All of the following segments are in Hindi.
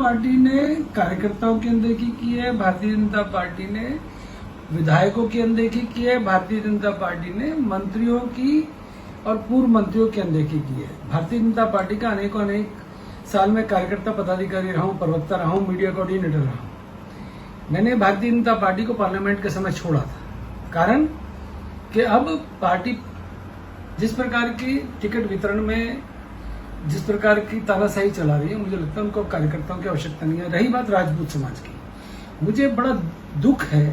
पार्टी ने कार्यकर्ताओं की अनदेखी की है, भारतीय जनता पार्टी ने विधायकों की अनदेखी की है, भारतीय जनता पार्टी ने मंत्रियों की और पूर्व मंत्रियों की अनदेखी की है। भारतीय जनता पार्टी का अनेक साल में कार्यकर्ता पदाधिकारी रहा हूं, प्रवक्ता रहा हूं, मीडिया कोऑर्डिनेटर रहा हूं। मैंने भारतीय जनता पार्टी को पार्लियामेंट के समय छोड़ा था, कारण कि अब पार्टी जिस प्रकार की टिकट वितरण में जिस प्रकार की तानाशाही चला रही है, मुझे लगता है उनको कार्यकर्ताओं की आवश्यकता नहीं है। रही बात राजपूत समाज की, मुझे बड़ा दुख है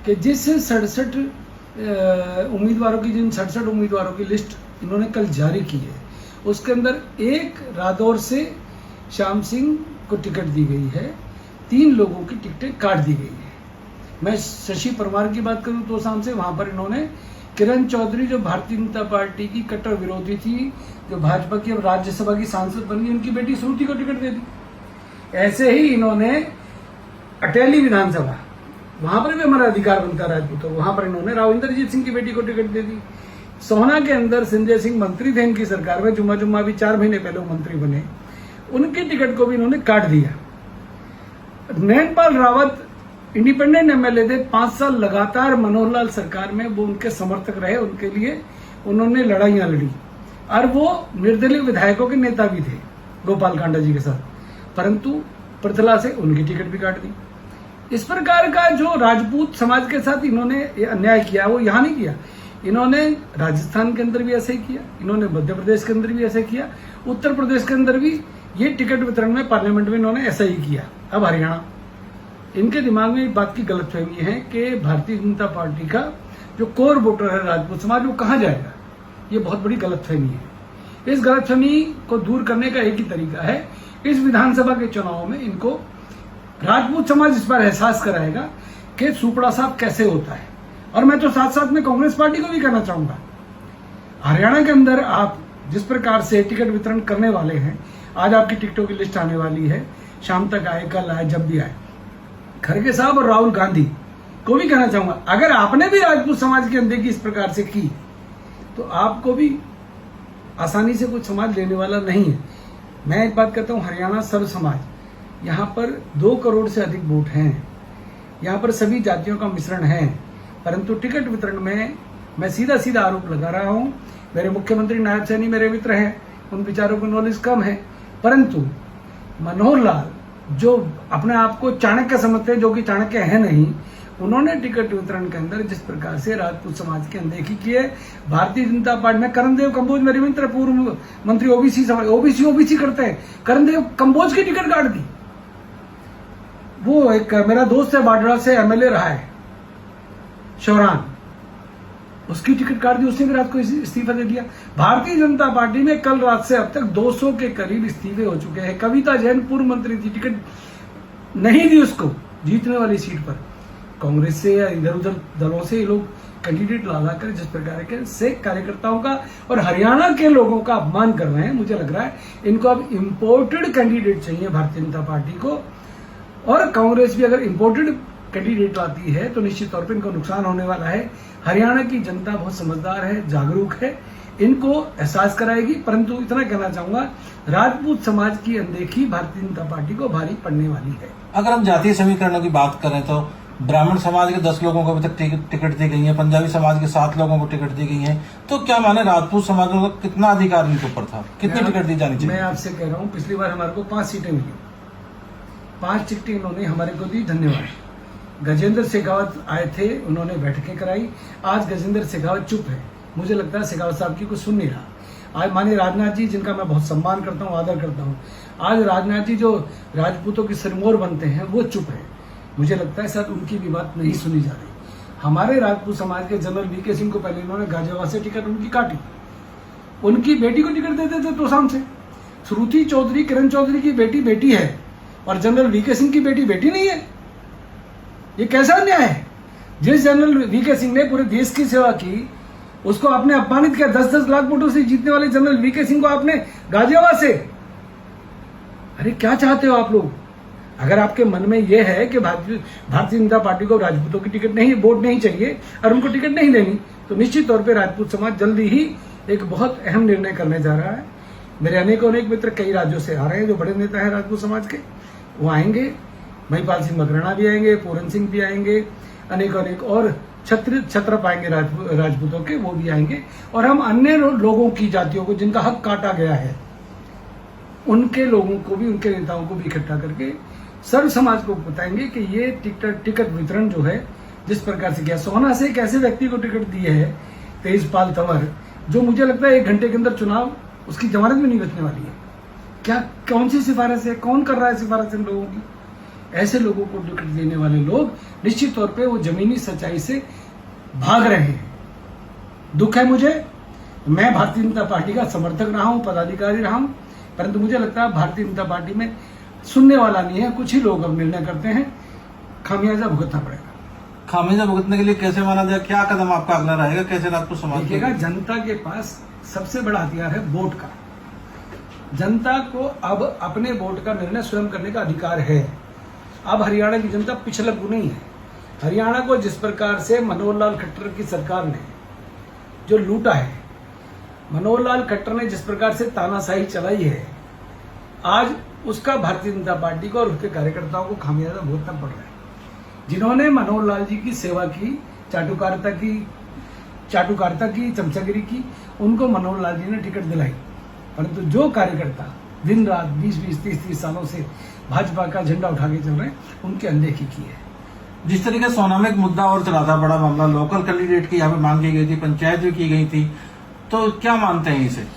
कि जिस 67 उम्मीदवारों की जिन 67 उम्मीदवारों की लिस्ट इन्होंने कल जारी की है, उसके अंदर एक रादौर से श्याम सिंह को टिकट दी गई है, 3 लोगों की टिकटें काट दी गई है। मैं शशि परमार की बात करूं तो शाम से वहां पर इन्होंने किरण चौधरी, जो भारतीय जनता पार्टी की कट्टर विरोधी थी, जो भाजपा की अब राज्यसभा की सांसद बन गई, उनकी बेटी श्रुति को टिकट दे दी। ऐसे ही इन्होंने अटेली विधानसभा, वहां पर भी हमारा अधिकार बनता राजपूतों, वहां पर इन्होंने राव इंद्रजीत सिंह की बेटी को टिकट दे दी। सोहना के अंदर संजय सिंह मंत्री थे इनकी सरकार में, जुम्मा भी 4 महीने पहले मंत्री बने, उनकी टिकट को भी इन्होंने काट दिया। नैनपाल रावत इंडिपेंडेंट एमएलए थे, 5 साल लगातार मनोहर लाल सरकार में वो उनके समर्थक रहे, उनके लिए उन्होंने लड़ाइयां लड़ी और वो निर्दलीय विधायकों के नेता भी थे गोपाल कांडा जी के साथ, परंतु पृथला से उनकी टिकट भी काट दी। इस प्रकार का जो राजपूत समाज के साथ इन्होंने अन्याय किया, वो यहां नहीं किया, इन्होंने राजस्थान के अंदर भी ऐसे ही किया, इन्होंने मध्य प्रदेश के अंदर भी ऐसे किया, उत्तर प्रदेश के अंदर भी ये टिकट वितरण में पार्लियामेंट में इन्होंने ऐसा ही किया। अब हरियाणा, इनके दिमाग में एक बात की गलतफहमी है कि भारतीय जनता पार्टी का जो कोर वोटर है राजपूत समाज, वो कहां जाएगा। ये बहुत बड़ी गलतफहमी है। इस गलतफहमी को दूर करने का एक ही तरीका है, इस विधानसभा के चुनाव में इनको राजपूत समाज इस बार एहसास कराएगा कि सुपड़ा साफ कैसे होता है। और मैं तो साथ साथ में कांग्रेस पार्टी को भी कहना चाहूंगा, हरियाणा के अंदर आप जिस प्रकार से टिकट वितरण करने वाले हैं, आज आपकी टिकटों की लिस्ट आने वाली है, शाम तक आए, कल आए, जब भी आए। खड़गे साहब और राहुल गांधी को भी कहना चाहूंगा, अगर आपने भी राजपूत समाज की अनदेखी इस प्रकार से की तो आपको भी आसानी से कुछ समाज लेने वाला नहीं है। मैं एक बात कहता हूं, हरियाणा सर्व समाज, यहां पर 2 करोड़ से अधिक वोट हैं, यहां पर सभी जातियों का मिश्रण है, परंतु टिकट वितरण में मैं सीधा सीधा आरोप लगा रहा हूं, मेरे मुख्यमंत्री नायब सैनी मेरे मित्र हैं, उन विचारों की नॉलेज कम है, परंतु मनोहर लाल जो अपने आप को चाणक्य समझते हैं, जो कि चाणक्य है नहीं, उन्होंने टिकट वितरण के अंदर जिस प्रकार से राजपूत समाज की अनदेखी की है। भारतीय जनता पार्टी में करणदेव कंबोज मेरे मित्र, पूर्व मंत्री ओबीसी समाज, ओबीसी करते हैं, करणदेव कंबोज की टिकट काट दी। वो एक मेरा दोस्त है, बाडरा से एमएलए रहा है, शौरान, उसकी टिकट काट दी, उसने भी रात को इस्तीफा दे दिया। भारतीय जनता पार्टी में कल रात से अब तक 200 के करीब इस्तीफे हो चुके हैं। कविता जैन पूर्व मंत्री थी, टिकट नहीं दी उसको जीतने वाली सीट पर। कांग्रेस से या इधर उधर दलों से ये लोग कैंडिडेट ला कर जिस प्रकार के से कार्यकर्ताओं का और हरियाणा के लोगों का अपमान कर रहे हैं, मुझे लग रहा है इनको अब इम्पोर्टेड कैंडिडेट चाहिए भारतीय जनता पार्टी को। और कांग्रेस भी अगर इम्पोर्टेड कैंडिडेट लाती है तो निश्चित तौर पर इनको नुकसान होने वाला है। हरियाणा की जनता बहुत समझदार है, जागरूक है, इनको एहसास कराएगी। परंतु इतना कहना चाहूंगा, राजपूत समाज की अनदेखी भारतीय जनता पार्टी को भारी पड़ने वाली है। अगर हम जातीय समीकरणों की बात करें तो ब्राह्मण समाज के 10 लोगों को अभी तक टिकट दी गई है, पंजाबी समाज के 7 लोगों को टिकट दी गई है, तो क्या माने राजपूत समाज को कितना अधिकार इनके ऊपर था, कितनी टिकट दी जानी चाहिए? मैं आपसे कह रहा हूँ, पिछली बार हमारे को 5 सीटें मिली, 5 टिकटें इन्होंने हमारे को दी, धन्यवाद। गजेंद्र शेखावत आए थे, उन्होंने बैठकें कराई। आज गजेंद्र शेखावत चुप है, मुझे लगता है शेखावत साहब की कुछ सुन नहीं रहा। आज माननीय राजनाथ जी, जिनका मैं बहुत सम्मान करता हूँ, आदर करता हूँ, आज राजनाथ जी जो राजपूतों के सिरमौर बनते हैं, वो चुप है। मुझे लगता है शायद उनकी भी बात नहीं सुनी जा रही। हमारे राजपूत समाज के जनरल वीके सिंह को पहले इन्होंने गाजियाबाद से टिकट उनकी काटी, उनकी बेटी को टिकट देते थे तोशाम से। श्रुति चौधरी, किरण चौधरी की बेटी है और जनरल वीके सिंह की बेटी नहीं है। ये कैसा अन्याय है? जिस जनरल वीके सिंह ने पूरे देश की सेवा की, उसको आपने अपमानित किया। 10-10 लाख वोटों से जीतने वाले जनरल वीके सिंह को आपने गाजियाबाद से, अरे क्या चाहते हो आप लोग? अगर आपके मन में यह है कि भारतीय जनता पार्टी को राजपूतों की टिकट नहीं, वोट नहीं चाहिए और उनको टिकट नहीं देनी, तो निश्चित तौर पे राजपूत समाज जल्दी ही एक बहुत अहम निर्णय करने जा रहा है। मेरे अनेक मित्र कई राज्यों से आ रहे हैं जो बड़े नेता हैं राजपूत समाज के, वो आएंगे, महिपाल सिंह मकराना भी आएंगे, पूरन सिंह भी आएंगे, अनेक और छत्र पाएंगे राजपूतों के, वो भी आएंगे। और हम अन्य लोगों की जातियों को जिनका हक काटा गया है, उनके लोगों को भी, उनके नेताओं को भी इकट्ठा करके सर्व समाज को बताएंगे कि ये टिकट वितरण जो है जिस प्रकार से किया। सोहना से एक ऐसे व्यक्ति को टिकट दी है तेजपाल तंवर, जो मुझे लगता है 1 घंटे के अंदर चुनाव उसकी जमानत भी नहीं बचने वाली है। क्या, कौन सी सिफारिश है, कौन कर रहा है सिफारिश इन लोगों की? ऐसे लोगों को टिकट देने वाले लोग निश्चित तौर पे वो जमीनी सच्चाई से भाग रहे हैं। दुख है मुझे, मैं भारतीय जनता पार्टी का समर्थक रहा हूं, पदाधिकारी रहा हूं, परंतु मुझे लगता है भारतीय जनता पार्टी में सुनने वाला नहीं है। कुछ ही लोग अब निर्णय करते हैं, खामियाजा भुगतना पड़ेगा। खामियाजा भुगतने के लिए कैसे माना जाए, क्या कदम आपका अगला रहेगा, कैसे राजपूत समाज देखिएगा, जनता के पास सबसे बड़ा हथियार है वोट का। जनता को अब अपने वोट का निर्णय स्वयं करने का अधिकार है। अब हरियाणा की जनता पिछलग्गू नहीं है। हरियाणा को जिस प्रकार से मनोहर लाल खट्टर की सरकार ने जो लूटा है, मनोहर लाल खट्टर ने जिस प्रकार से तानाशाही चलाई है, आज उसका भारतीय जनता पार्टी को और उसके कार्यकर्ताओं को खामियाजा भुगतना पड़ रहा है। जिन्होंने मनोहर लाल जी की सेवा की, चाटुकारिता की, चमचागिरी की, उनको मनोहर लाल जी ने टिकट दिलाई, परंतु जो कार्यकर्ता दिन रात 20-20, 30-30 सालों से भाजपा का झंडा उठा के चल रहे हैं, उनकी अनदेखी की है। जिस तरीके से सोना में एक मुद्दा और चला था, बड़ा मामला, लोकल कैंडिडेट की यहाँ पे मांग की गई थी, पंचायत भी की गई थी, तो क्या मानते हैं इसे?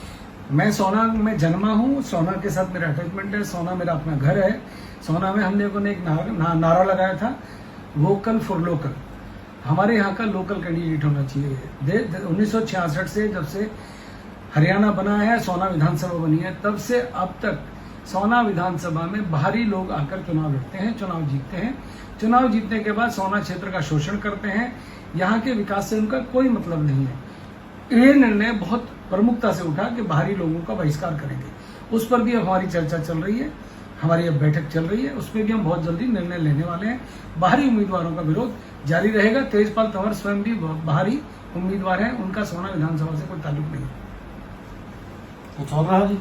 मैं सोना में जन्मा हूँ, सोना के साथ मेरा अटैचमेंट है, सोना मेरा अपना घर है। सोना में हम लोगों ने एक नारा लगाया था, वोकल फॉर लोकल। हमारे यहाँ का लोकल कैंडिडेट होना चाहिए। 1966 से जब से हरियाणा बना है, सोना विधानसभा बनी है, तब से अब तक सोना विधानसभा में बाहरी लोग आकर चुनाव लड़ते हैं, चुनाव जीतते हैं। चुनाव जीतने के बाद सोना क्षेत्र का शोषण करते हैं। यहाँ के विकास से उनका कोई मतलब नहीं है। ये निर्णय बहुत प्रमुखता से उठा कि बाहरी लोगों का बहिष्कार करेंगे। उस पर भी अब हमारी चर्चा चल रही है, हमारी अब बैठक चल रही है, उसमें भी हम बहुत जल्दी निर्णय लेने वाले हैं। बाहरी उम्मीदवारों का विरोध जारी रहेगा। तेजपाल तंवर स्वयं भी बाहरी उम्मीदवार हैं, उनका सोना विधानसभा से कोई ताल्लुक नहीं है। कुछ हो रहा है जी?